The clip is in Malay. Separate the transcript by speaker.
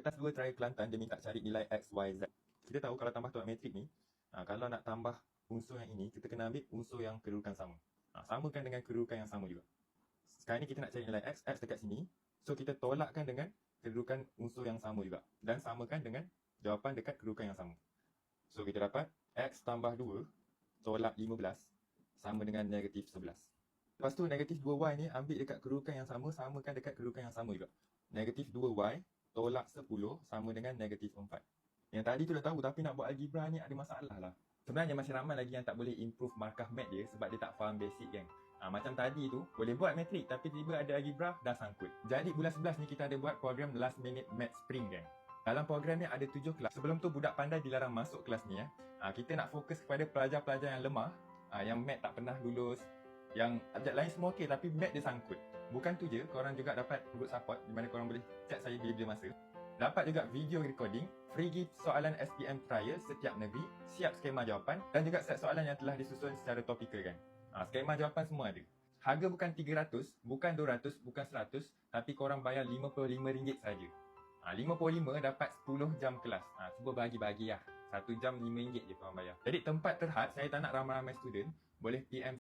Speaker 1: Kertas 2 trial Kelantan dia minta cari nilai X, Y, Z. Kita tahu kalau tambah tuat metrik ni, kalau nak tambah unsur yang ini, kita kena ambil unsur yang kedudukan sama. Samakan dengan kedudukan yang sama juga. Sekarang ni kita nak cari nilai X, X dekat sini. So kita tolakkan dengan kedudukan unsur yang sama juga. Dan samakan dengan jawapan dekat kedudukan yang sama. So kita dapat X tambah 2 tolak 15 sama dengan negatif 11. Lepas tu negatif 2Y ni ambil dekat kedudukan yang sama, samakan dekat kedudukan yang sama juga. Negatif 2Y tolak 10 sama dengan negatif 4. Yang tadi tu dah tahu tapi nak buat algebra ni ada masalah lah. Sebenarnya masih ramai lagi yang tak boleh improve markah math dia sebab dia tak faham basic kan. Macam tadi tu boleh buat metrik tapi tiba-tiba ada algebra dah sangkut. Jadi bulan 11 ni kita ada buat program last minute math spring kan. Dalam program ni ada 7 kelas. Sebelum tu budak pandai dilarang masuk kelas ni ya. Kita nak fokus kepada pelajar-pelajar yang lemah, yang math tak pernah lulus, yang subjek lain semua okey tapi math dia sangkut. Bukan tu je, korang juga dapat group support di mana korang boleh chat saya bila-bila masa. Dapat juga video recording, free gift soalan SPM trial setiap negeri, siap skema jawapan dan juga set soalan yang telah disusun secara topikal kan. Skema jawapan semua ada. Harga bukan 300, bukan 200, bukan 100, tapi korang bayar RM55 saja. 55 dapat 10 jam kelas. Cuba bagi-bagi lah. 1 jam RM5 je korang bayar. Jadi tempat terhad, saya tak nak ramai-ramai student, boleh PM